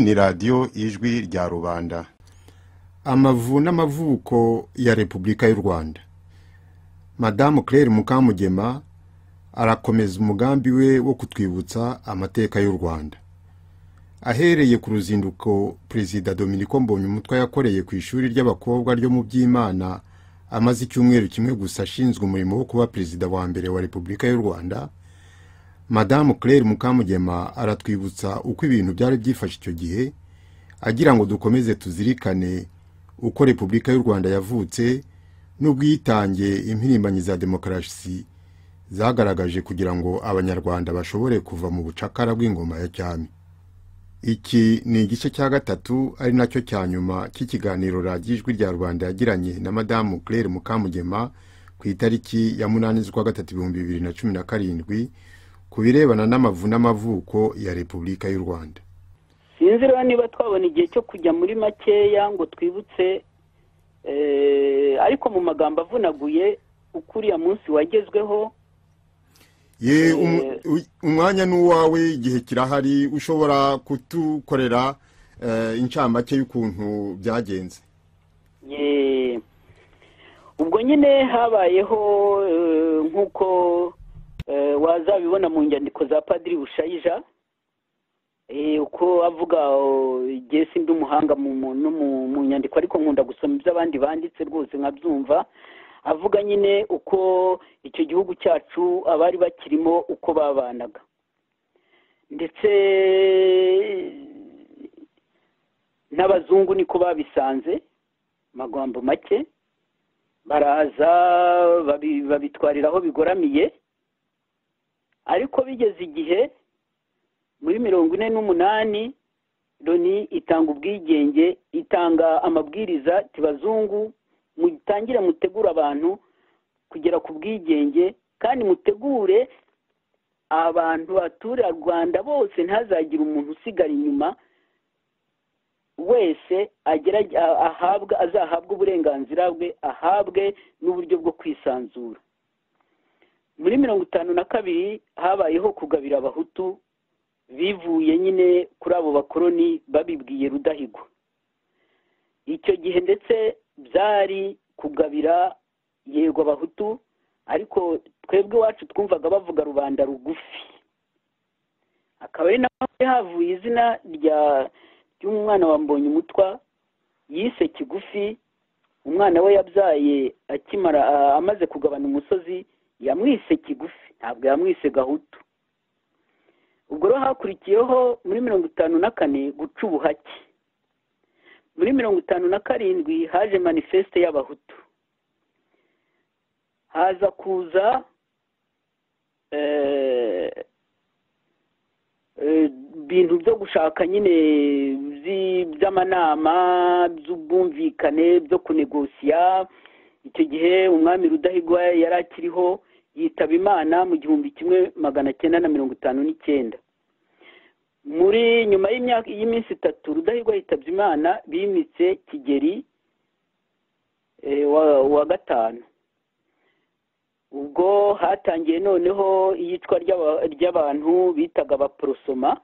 ni radiyo ijwi rya rubanda. Amavu n'amavuko ya Repubulika y'u Rwanda. Madamu Claire Mukamugema arakomeza umugambi we wo kutwibutsa amateka y'u Rwanda. Ahereye ku ruzinduko Perezida Dominiko Mbonyumutwa yakoreye ku ishuri ry'abakobwa ryo mu Byimana amaze icyumweru kimwe gusa ashinzwe umurimo wo kuba perezida wa mbere wa Repubulika y'u Rwanda, Madamu Claire Mukamugema aratwibutsa uko ibintu byari byifashe icyo gihe, agira ngo dukomeze tuzirikane uko Repubulika y'u Rwanda yavutse n'ubwitange impirimbanyi za demokarasi zagaragaje kugira ngo abanyarwanda bashobore kuva mu bucakara bw'ingoma ya cyami. Iki ni igice cya gatatu ari nacyo cya nyuma cy'ikiganiro radiyo ijwi rya Rwanda yagiranye na Madamu Claire Mukamugema ku itariki ya 8/2017 ku birebana n'amavu n'amavuko ya Repubulika y'u Rwanda. Sinzi rero niba twabona igihe cyo kujya muri makeya ngo twibutse ariko mu magambo avunaguye ukuriya munsi wagezweho. Umwanya n'uwawe, igihe kirahari, ushobora kutukorera incamake y'ukuntu byagenze. Ubwo nyine habayeho nk'uko wazabibona mu nyandiko za Padiri Bushayija, uko avuga igihe sindi umuhanga mu nyandiko ariko nkunda gusoma iby'abandi banditse rwose nkabyumva. Avuga nyine uko icyo gihugu cyacu abari bakirimo uko babanaga, ndetse n'abazungu niko babisanze. Magambo make baraza babitwarira aho bigoramiye, ariko bigeze igihe muri 48 Loni itanga ubwigenge, itanga amabwiriza tibazungu mutangira mutegura abantu kugera ku bwigenge, kandi mutegure abantu batura Rwanda bose, ntazagira umuntu usigara inyuma, wese azahabwa uburenganzira bwe, ahabwe n'uburyo bwo kwisanzura. Muri 52 habayeho kugabira abahutu bivuye nyine kuri abo bakoroni babibwiye Rudahigwa. Icyo gihe ndetse byari kugabira yego abahutu, ariko twebwe wacu twumvaga bavuga rubanda rugufi. Akaba ari naho havuye izina ry'umwana wa Mbonyumutwa yise Kigufi. Umwana we yabyaye amaze kugabana umusozi yamwise Kigufi, ntabwo yamwise Gahutu. Ubwo rero hakurikiyeho muri 54 guca ubuhake. Muri 57 haje manifeste y'abahutu, haza kuza bintu byo gushaka nyine by'amanama by'ubwumvikane byo kunegosiya. Icyo gihe umwami Rudahigwa yari akiriho, yitaba Imana mu 1959. Muri nyuma y'iminsi 3 Rudahigwa yitabye Imana, bimitse Kigeli wa gatanu. Ubwo hatangiye noneho iyicwa ry'abantu bitaga abaporosoma,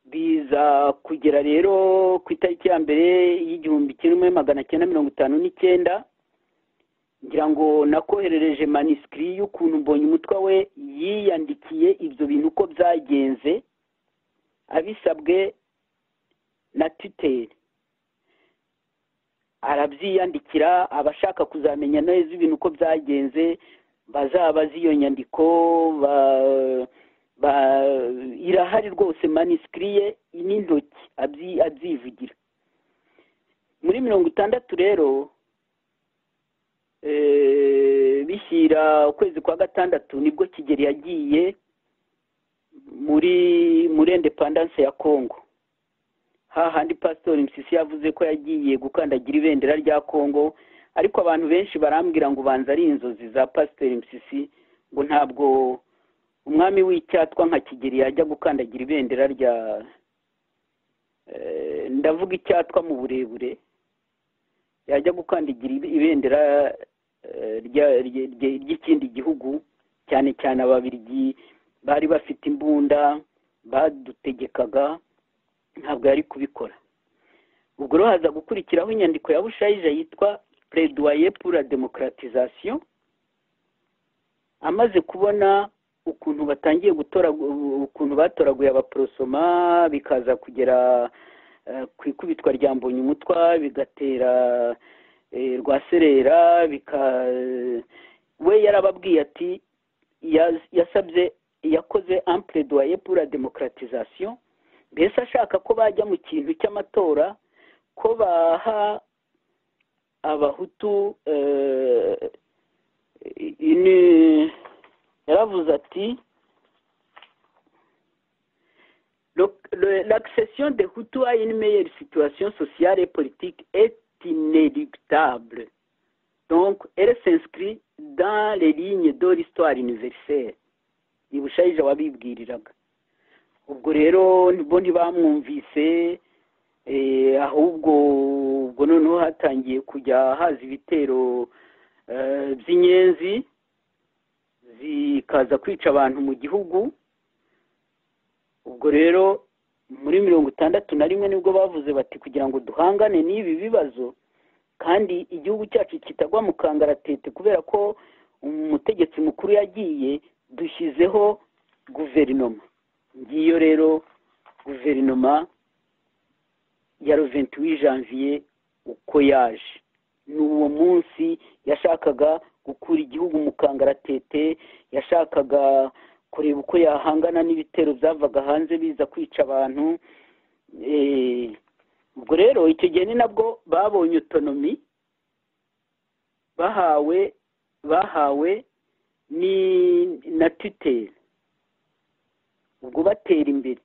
biza kugera rero ku itariki ya mbere y'1959. ngira ngo nakoherereje manuscrit y'ukuntu Mbonyumutwa we yiyandikiye ibyo bintu uko byagenze, abisabwe na tuteri. Arabyiyandikira, abashaka kuzamenya neza ibintu uko byagenze bazabaza iyo nyandiko, irahari rwose manuscrit ye n'intoki abyivugira. Muri 60 rero bishyira ukwezi kwa gatandatu nibwo Kigeli yagiye muri independence ya Kongo. Hahandi Pastor Mpyisi yavuze ko yagiye gukandagira ibendera rya Kongo, ariko abantu benshi barambwira ngo banza ari inzozi za Pastor Mpyisi, ngo ntabwo umwami w'icyatwa nka Kigeli yajya gukandagira ibendera rya ndavuga icyatwa mu burebure, yajya gukandagira ibendera ry'ikindi gihugu, cyane cyane Ababiligi bari bafite imbunda badutegekaga ntabwo yari kubikora. ubwo rero haza gukurikiraho inyandiko ya Bushayija yitwa Plaidoyer pour la démocratisation. Amaze kubona ukuntu batangiye gutora, ukuntu batoraguye abaporosoma bikaza kugera ku ikubitwa rya Mbonyumutwa, bigatera Rwaserera, we yarababwiye ati yasabye, yakoze un plaidoyer pour la démocratisation, mbese ashaka ko bajya mu kintu cy'amatora, ko baha abahutu yaravuze ati l'accession des Hutus à une meilleure situation sociale et politique est inéluctable, donc elle s'inscrit dans les lignes de l'histoire universelle. ni Bushayija wabibwiriraga. ubwo rero bo ntibamwumvise, ahubwo ubwo noneho hatangiye kujya haza ibitero by'inyenzi zikaza kwica abantu mu gihugu. ubwo rero muri 61 nibwo bavuze bati kugira ngo duhangane n'ibi bibazo kandi igihugu cyacu kitagwa mu kangaratete kubera ko umutegetsi mukuru yagiye, dushyizeho guverinoma. ngiyo rero guverinoma ya 28 janvier uko yaje. n'uwo munsi yashakaga gukura igihugu mu kangaratete, yashakaga kureba uko yahangana n'ibitero byavaga hanze biza kwica abantu. ubwo rero icyo gihe ni nabwo babonye autonomy, bahawe ni na tutelle. ubwo batera imbere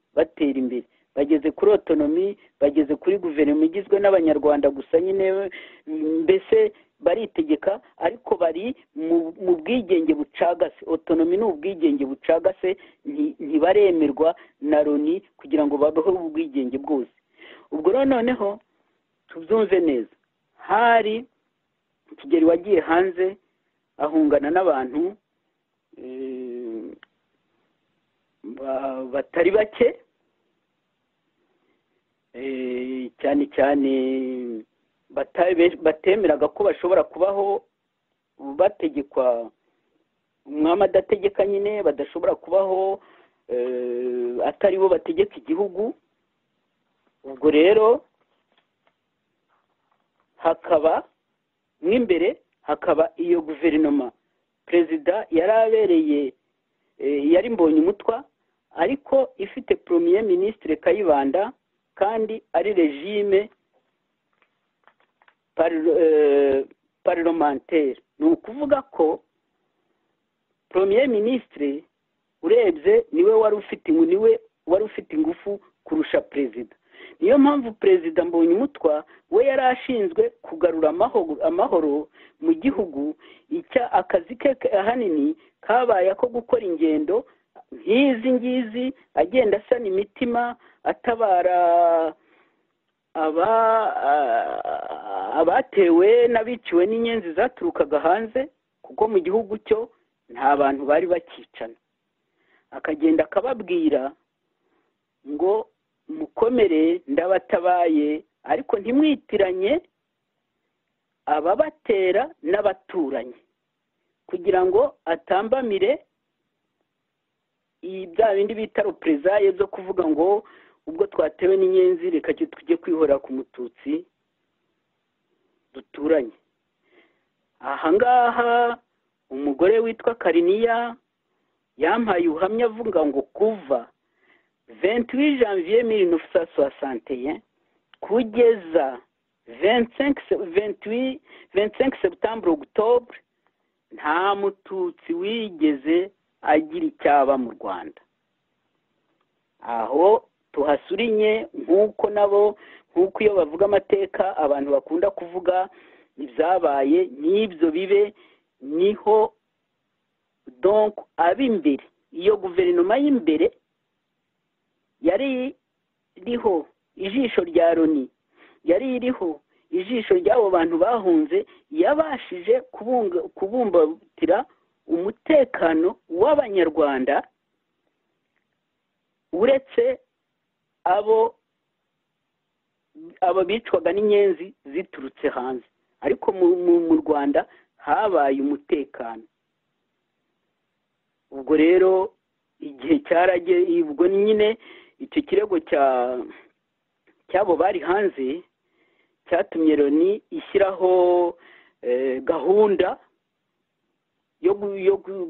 bageze kuri autonomy, bageze kuri guverinoma igizwe n'abanyarwanda gusa nyine, mbese baritegeka ariko bari mu bwigenge bucagase. autonomy ni ubwigenge bucagase, ntibaremerwa na Loni kugira ngo babeho ubwigenge bwose. ubwo rero noneho tubyumve neza, hari Kigeli wagiye hanze ahungana n'abantu batari bake, cyane cyane batemeraga ko bashobora kubaho bategekwa, umwami adategeka nyine, badashobora kubaho atari bo bategeka igihugu. ubwo rero hakaba mw'imbere hakaba iyo guverinoma, perezida yari Mbonyumutwa, ariko ifite premier ministre Kayibanda, kandi ari regime parlementaire. ni ukuvuga ko premier ministre urebye niwe wari ufite ingufu kurusha perezida. niyo mpamvu perezida Mbonyumutwa we yari ashinzwe kugarura amahoro mu gihugu. akazi ke ahanini kabaye ko gukora ingendo nk'izi ngizi, agenda asana imitima, atabara abatewe n'abiciwe n'inyenzi zaturukaga hanze, kuko mu gihugu cyo nta bantu bari bakicana. akagenda akababwira ngo mukomere, ndabatabaye, ariko ntimwitiranye ababatera n'abaturanyi, kugira ngo atambamire bya bindi bita represailles zo kuvuga ngo ubwo twatewe n'inyenzi reka tujye kwihora ku mututsi duturanye. ahangaha umugore witwa Kariniya yampaye ubuhamya avuga ngo kuva 28 janvier 1961 kugeza 25 septembre octobre nta mututsi wigeze agira icyaba mu Rwanda. aho tuhasurinye, nk'uko iyo bavuga amateka abantu bakunda kuvuga ibyabaye n'ibyo bibe, niho donc ab'imbere, iyo guverinoma y'imbere yari iriho ijisho rya Loni, yari iriho ijisho ry'abo bantu bahunze, yabashije kubumbatira umutekano w'abanyarwanda uretse abo bicwaga n'inyenzi ziturutse hanze, ariko mu Rwanda habaye umutekano. ubwo rero igihe cyarageze, ubwo nyine icyo kirego cyabo bari hanze cyatumye Loni ishyiraho gahunda yo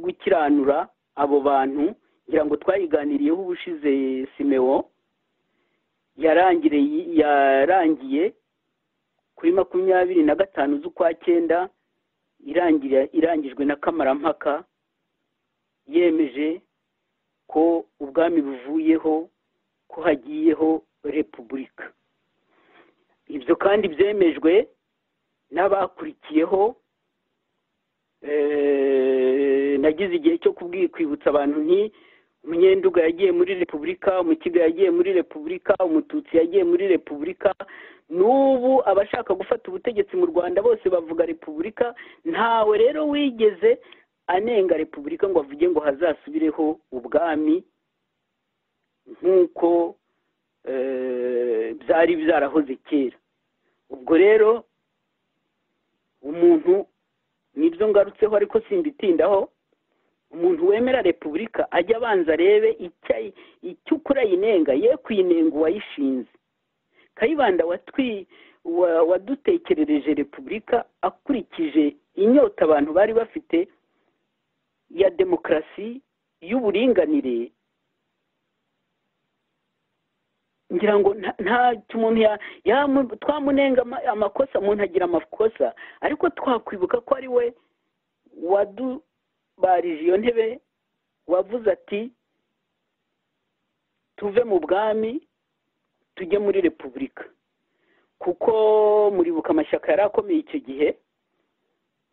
gukiranura abo bantu. ngira ngo twayiganiriyeho ubushize. Simeo yarangiye kuri 25 z'ukwa cyenda, irangijwe na kamarampaka yemeje ko ubwami buvuyeho, ko hagiyeho repubulika. ibyo kandi byemejwe n'abakurikiyeho. Nagize igihe cyo kwibutsa abantu nti Umunyenduga yagiye muri repubulika, Umukiga yagiye muri repubulika, Umututsi yagiye muri repubulika. N'ubu abashaka gufata ubutegetsi mu Rwanda bose bavuga repubulika. Ntawe rero wigeze anenga repubulika ngo avuge ngo hazasubireho ubwami nk'uko byari byarahoze kera. ubwo rero umuntu, nibyo ngarutseho ariko simbitindaho, umuntu wemera repubulika ajya abanza arebe icyo ukora yinenga, ye kwinenga uwayishinze. Kayibanda wadutekerereje repubulika akurikije inyota abantu bari bafite ya demokarasi, y'uburinganire. ngira ngo nta umuntu twamunenga amakosa, umuntu agira amakosa, ariko twakwibuka ko ari we wadubarije iyo ntebe, wavuze ati tuve mu bwami tujye muri repubulika. kuko muribuka amashyaka yari akomeye icyo gihe,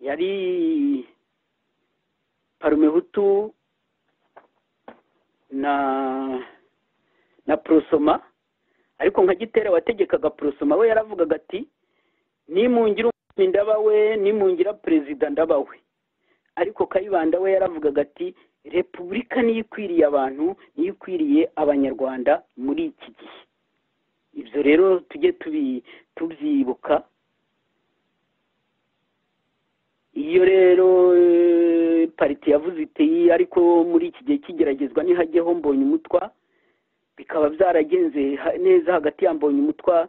yari Parumehutu na Prosoma. ariko nka Gitera wategekaga Prosoma, we yaravugaga ati nimungira umwami ndaba we, nimungira perezida ndaba we. ariko Kayibanda we yaravugaga ati repubulika niyo ikwiriye abantu, niyo ikwiriye abanyarwanda muri iki gihe. ibyo rero tujye tubyibuka. iyo rero pariti yavuze iti ariko muri iki gihe kigeragezwa nihajyeho Mbonyumutwa, bikaba byaragenze neza hagati ya Mbonyumutwa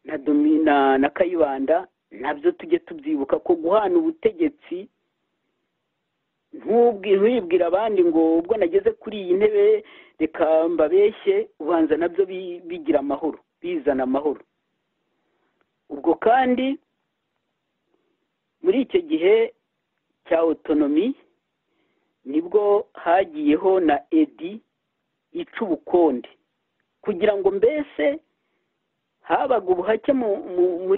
na Kayibanda, nabyo tujye tubyibuka ko guhana ubutegetsi, ntubwira abandi ngo ubwo nageze kuri iyi ntebe reka mbabeshye, ubanza nabyo bigira amahoro, bizana amahoro. ubwo kandi muri icyo gihe cya autonomy nibwo hagiyeho na edi ica ubukonde, kugira ngo mbese habaga ubuhake mu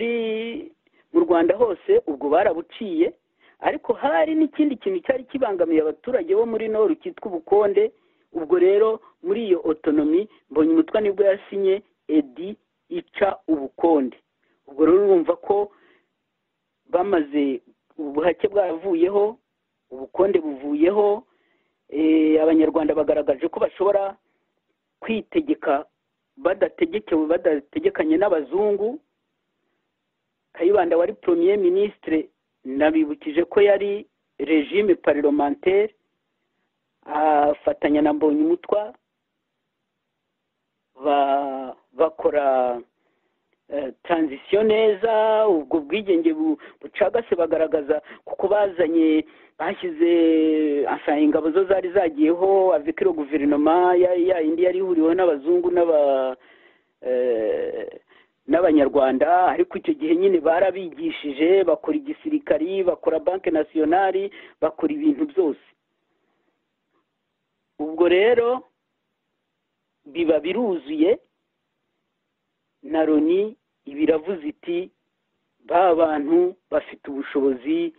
Rwanda hose. ubwo barabuciye, ariko hari n'ikindi kintu cyari kibangamiye abaturage bo muri Noru cyitwa ubukonde. ubwo rero muri iyo autonomy Mbonyumutwa nibwo yasinye edi ica ubukonde. ubwo rero urumva ko bamaze ubuhake bwaravuyeho, ubukonde buvuyeho. Abanyarwanda bagaragaje ko bashobora kwitegeka badategekanye n'abazungu. Kayibanda wari premier ministre, nabibukije ko yari regime parlementaire, afatanya na Mbonyumutwa bakora transition neza. ubwo bwigenge bucagase bagaragaza kuko bashyize ingabo zo zari zagiyeho avec le gouvernement ya indi yari ihuriweho n'abazungu n'abanyarwanda. ariko icyo gihe nyine barabigishije, bakora igisirikari, bakora banke nationale, bakora ibintu byose. ubwo rero biba biruzuye, na Loni ibiravuze iti ba bantu bafite ubushobozi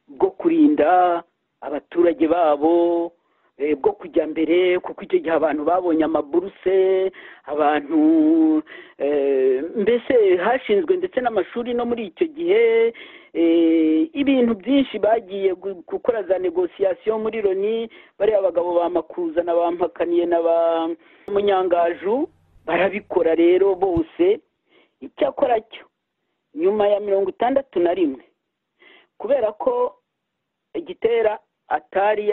bwo kurinda abaturage babo, bwo kujya mbere, kuko icyo gihe abantu babonye amaburuse, abantu mbese hashinzwe ndetse n'amashuri no muri icyo gihe. ibintu byinshi bagiye gukora za negosiyasiyo muri Loni, bariya abagabo ba Makuza na bampakaniye na ba Munyangaju barabikora rero bose. Icyakora cyo nyuma ya 61 kubera ko Gitera atari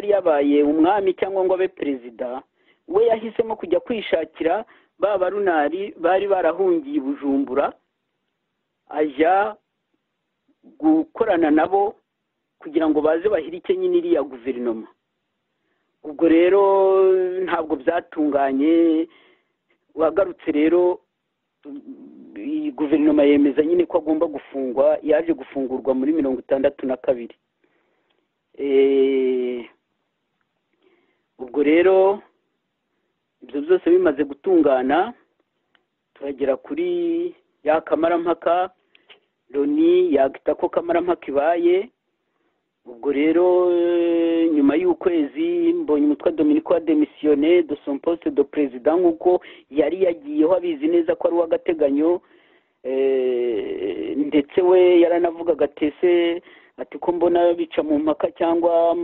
yabaye umwami cyangwa ngo abe perezida, we yahisemo kujya kwishakira ba barunari bari barahungiye Bujumbura, ajya gukorana nabo kugira ngo baze bahirike nyine iriya guverinoma. Ubwo rero ntabwo byatunganye, wagarutse rero iyi guverinoma yemeza nyine ko agomba gufungwa, yaje gufungurwa muri 62. Ubwo rero ibyo byose bimaze gutungana, turagera kuri ya kamarampaka. Loni yagita ko kamarampaka ibaye. Ubwo rero nyuma y'ukwezi mbonye umutwa Dominique wa démissionné de son poste de président, nk'uko yari yagiyeho abizi neza ko ari uw'agateganyo. Ndetse we yaranavugaga atese ati ko mbona bica mu mpaka cyangwa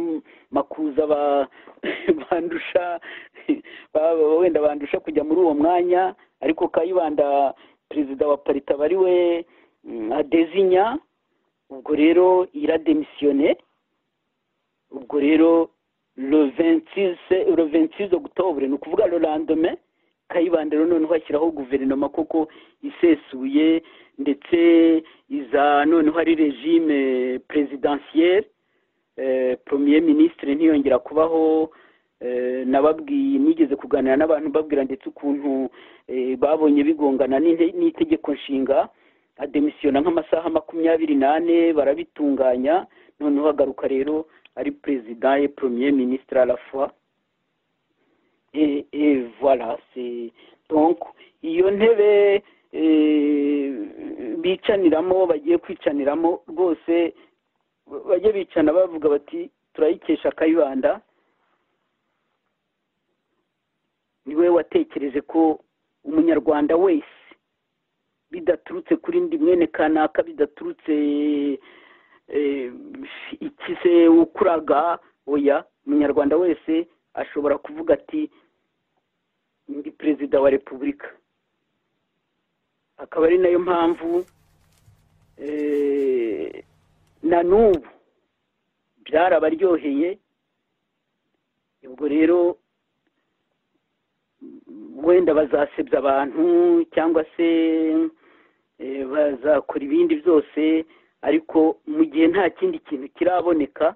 Makuza bandusha wenda bandusha kujya muri uwo mwanya, ariko Kayibanda perezida wa Parita bari we adezinya. Ubwo rero irademissionné. Ubwo rero le 26 octobre, ni ukuvuga le lendemain, Kayibanda rero noneho ashyiraho guverinoma koko isesuye, ndetse iza noneho ari regime présidentielle. Premier ministre ntiyongera kubaho. Nababwiye nigeze kuganira n'abantu babwira ndetse ukuntu babonye bigongana n'itegeko nshinga, ademisiona nk'amasaha 24 barabitunganya, noneho agaruka rero ari président et premier ministre à la fois. Et voilà, c'est donc iyo ntebe bicaniramo, bagiye kwicaniramo rwose, bajye bicana bavuga bati turayikesha Kayibanda. Niwe watekereje ko umunyarwanda wese, bidaturutse kuri ndi mwene kanaka, bidaturutse ikise ukuraga, oya, umunyarwanda wese ashobora kuvuga ati ndi perezida wa repubulika. Akaba ari nayo mpamvu na n'ubu byarabaryoheye. Ubwo rero wenda bazasebya abantu cyangwa se bazakora ibindi byose, ariko mu gihe nta kindi kintu kiraboneka,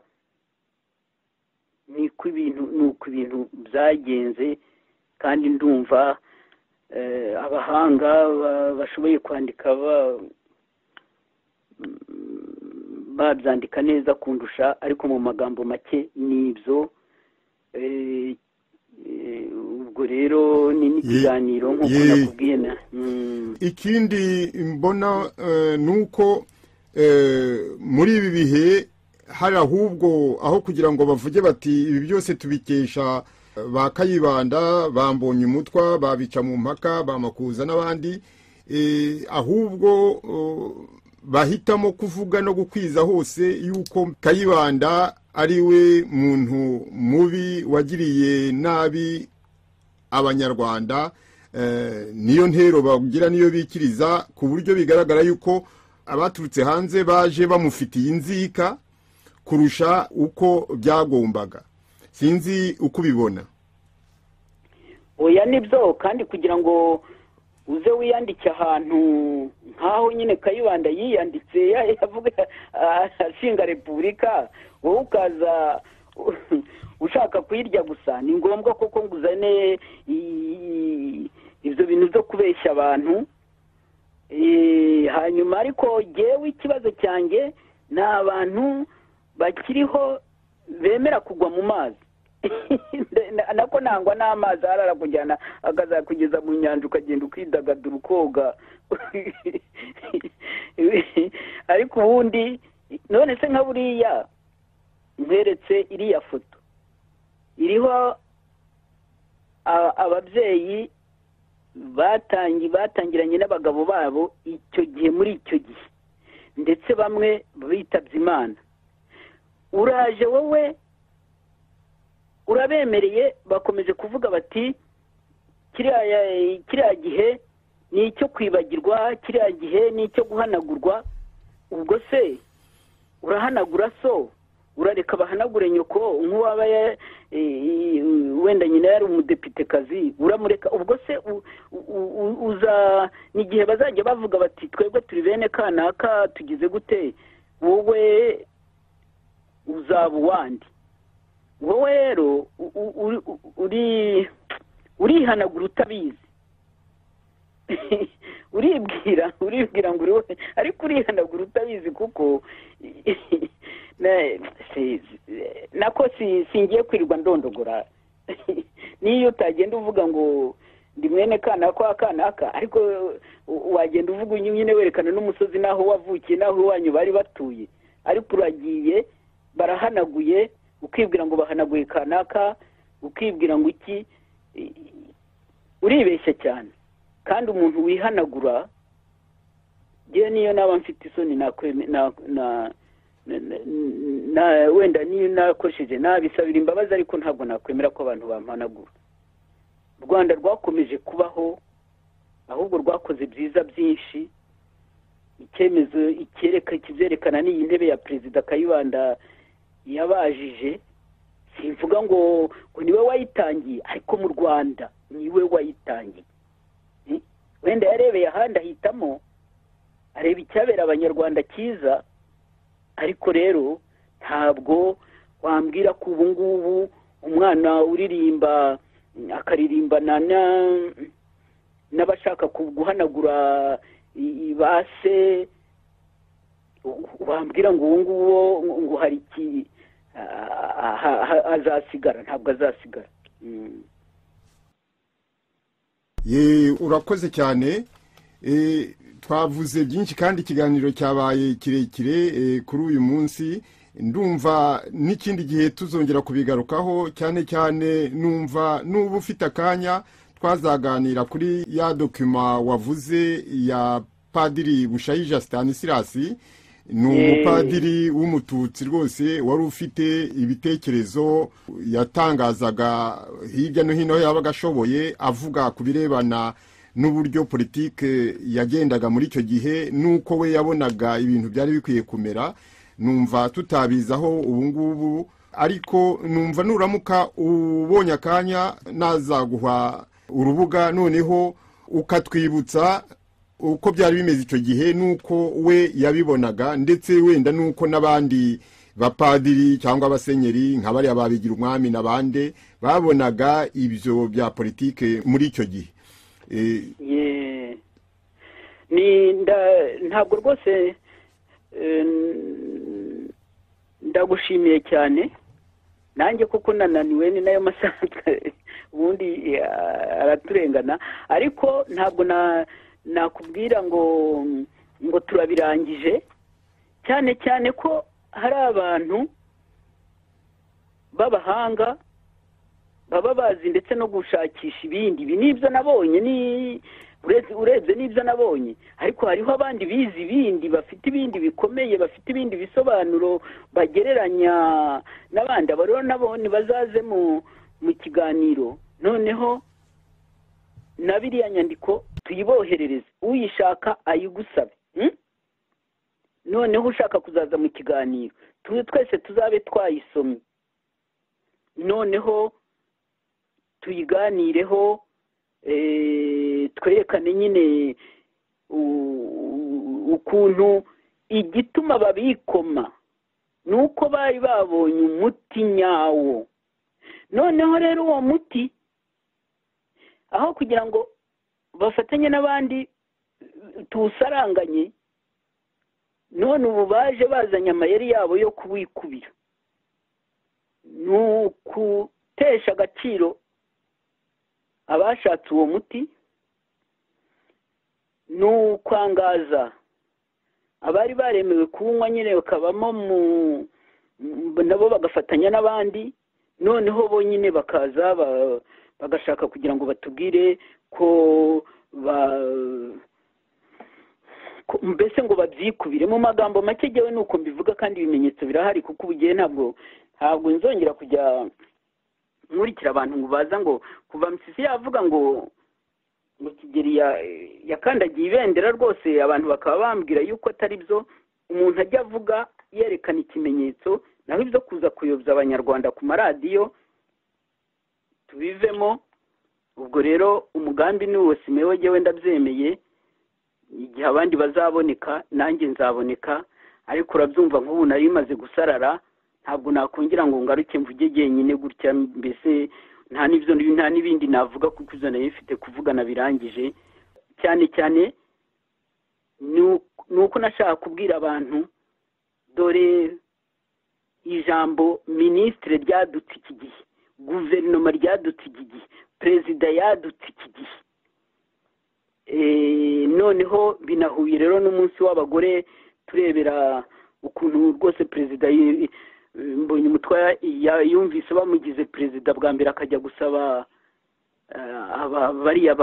nuko ibintu byagenze. Kandi ndumva abahanga bashoboye kwandika babyandika neza kundusha, ariko mu magambo make nibyo. Ubwo rero ni n'ikiganiro nk'uko nakubwiye. Ikindi mbona nuko muri ibi bihe hari ahubwo aho kugira ngo bavuge bati ibi byose tubikesha ba Kayibanda, bambonye umutwa, babica mu mpaka, bamakuza n'abandi, ahubwo bahitamo kuvuga no gukwiza hose yuko Kayibanda ari we muntu mubi wagiriye nabi abanyarwanda. Niyo ntero bagira, niyo bikiriza, ku buryo bigaragara yuko abaturutse hanze baje bamufitiye inzika kurusha uko byagombaga. Sinzi uko ubibona. Oya, nibyo. Kandi kugira ngo uze wiyandike ahantu nkaho nyine Kayibanda yiyanditse yavuga ashinga repubulika, wowe ukaza ushaka kuyirya gusa, ni ngombwa koko nguzane ibyo bintu byo kubeshya abantu. Hanyuma ariko jewe ikibazo cyanjye ni abantu bakiriho bemera kugwa mu mazi. Nako nangwa n'amazi arara kujyana akazakugeza mu nyanja ukagenda ukidagadura ukoga. Ariko ubundi none se nka buriya nkweretse iriya foto iriho ababyeyi batangiranye n'abagabo babo icyo gihe, muri icyo gihe ndetse bamwe bitabye Imana. Uraje wowe urabemereye, bakomeje kuvuga bati kiriya gihe ni icyo kwibagirwa, kiriya gihe ni icyo guhanagurwa. Ubwo se urahanagura so urareka bahanagure nyoko nk'uwaba wenda nyina yari umudepitekazi, uramureka? Ubwo se uza n'igihe bazajya bavuga bati twebwe turi bene kanaka tugize gute, wowe uzaba uwandi? Wowe rero urihanagura utabizi. uribwira ngo uri we, ariko urihanagura utabizi, kuko nako singiye kwirirwa ndondogora. Niyo utagenda uvuga ngo ndi mwene kanaka, ariko wagenda uvuga nyine werekana n'umusozi naho wavukiye naho iwanyu bari batuye, ariko uragiye barahanaguye, ukibwira ngo bahanaguye kanaka, ukibwira ngo iki. Uribeshya cyane. Kandi umuntu wihanagura, je niyo naba mfite isoni wenda niyo nakosheje nabisabira imbabazi, ariko ntabwo nakwemera ko abantu bampanagura. U Rwanda rwakomeje kubaho, ahubwo rwakoze byiza byinshi. Icyemezo kizerekana n'iyi ntebe ya Perezida Kayibanda yabajije. Simvuga ngo niwe wayitangiye, ariko mu Rwanda niwe wayitangiye. Wenda yarebeye ahandi ahitamo, areba icyabera abanyarwanda cyiza, ariko rero ntabwo wambwira ko ubu ngubu umwana uririmba akaririmbana n'abashaka guhanagura ibase, wambwira ngo ubu ngubu ngo hari iki azasigara? Ntabwo azasigara. Urakoze cyane. Twavuze byinshi kandi ikiganiro cyabaye kirekire kuri uyu munsi. Ndumva n'ikindi gihe tuzongera kubigarukaho, cyane cyane numva n'ubu ufite akanya twazaganira kuri ya dokima wavuze ya Padiri Bushayija Stanislas. Ni umupadiri w'umututsi rwose wari ufite ibitekerezo yatangazaga hirya no hino yabaga ashoboye, avuga ku birebana n'uburyo politike yagendaga muri icyo gihe, nuko we yabonaga ibintu byari bikwiye kumera. Numva tutabizaho ubu ngubu, ariko numva nuramuka ubonye akanya nazaguha urubuga noneho ukatwibutsa uko byari bimeze icyo gihe, nuko we yabibonaga, ndetse wenda nuko n'abandi bapadiri cyangwa abasenyeri nka bariya babigira umwami n'abandi babonaga ibyo bya politike muri icyo gihe. Ntabwo rwose ndagushimiye cyane. Nanjye kuko nananiwe, ni nayo masaha ubundi araturengana, ariko ntabwo nakubwira ngo turabirangije, cyane cyane ko hari abantu b'abahanga baba bazi ndetse no gushakisha ibindi. Ibi nibyo nabonye, urebye nibyo nabonye, ariko hariho abandi bizi ibindi, bafite ibindi bikomeye, bafite ibindi bisobanuro bagereranya n'abandi. Abo rero nabo bazaze mu kiganiro, noneho na biriya nyandiko tuyiboherereze, uyishaka ayigusabe. Noneho ushaka kuzaza mu kiganiro, twese tuzabe twayisomye, noneho tuyiganireho, twerekane nyine ukuntu igituma babikoma nuko bari babonye umuti nyawo. Noneho rero uwo muti, aho kugira ngo bafatanye n'abandi tuwusaranganye, none ubu baje bazanye amayeri yabo yo kuwikubira. Ni ukutesha agaciro abashatse uwo muti, ni ukwangaza abari baremewe kuwunywa nyine bakabamo nabo bagafatanya n'abandi. Noneho bonyine bakaza bagashaka kugira ngo batubwire ko mbese ngo babyikubire mu magambo make jyewe nuko mbivuga kandi ibimenyetso birahari kuko ubugiye ntabwo nzongera kujya nkurikira abantu ngo baza ngo kuva Mpyisi yavuga ngo Kigeli yakandagiye ibendera rwose abantu bakaba bambwira yuko atari byo umuntu ajya avuga yerekana ikimenyetso naho ibyo kuza kuyobya abanyarwanda ku maradiyo tubivemo. Ubwo rero umugambi ni wose mewe jyewe ndabyemeye, igihe abandi bazaboneka nanjye nzaboneka, ariko urabyumva nk'ubu nari bimaze gusarara ntabwo nakongera ngo ngaruke mvuge jyenyine gutya, mbese nta n'ibindi navuga kuko izo nayo ifite kuvugana birangije. Cyane cyane nuko nashaka kubwira abantu, dore ijambo minisitiri ryadutse iki gihe, guverinoma ryadutse iki gihe, perezida yadutse iki gihe, noneho binahuye rero n'umunsi w'abagore turebera ukuntu rwose perezida Mbonyumutwa yumvise bamugize perezida bwa mbere akajya gusaba bariya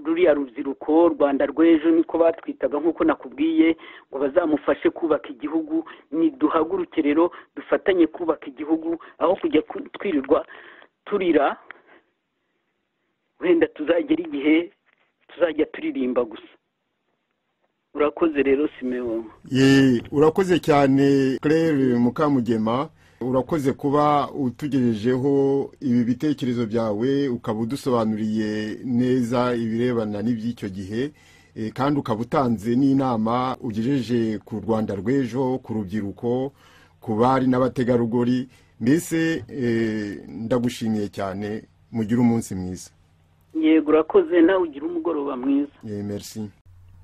ruriya rubyiruko Rwanda rw'ejo niko batwitaga nk'uko nakubwiye ngo bazamufashe kubaka igihugu. Niduhaguruke rero dufatanye kubaka igihugu aho kujya twirirwa turira, wenda tuzagera igihe tuzajya turirimba gusa. Urakoze rero Simeon. Urakoze cyane Claire Mukamugema, urakoze kuba utugejejeho ibi bitekerezo byawe ukaba udusobanuriye neza ibirebana n'iby'icyo gihe, kandi ukaba utanze n'inama ugejeje ku Rwanda rw'ejo, ku rubyiruko, ku bari n'abategarugori. Mbese ndagushimiye cyane, mugire umunsi mwiza. Yego urakoze, nawe ugira umugoroba mwiza. Merci.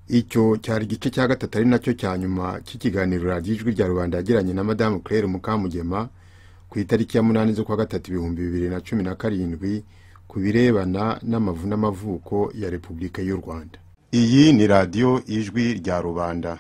Icyo cyari igice cya gatatu ari nacyo cya nyuma cy'ikiganiro radiyo ijwi rya rubanda yagiranye na Madamu Claire Mukamugema ku itariki ya 8 z'ukwa gatatu 2017 ku birebana n'amavu n'amavuko ya Repubulika y'u Rwanda. Iyi ni radiyo ijwi rya rubanda.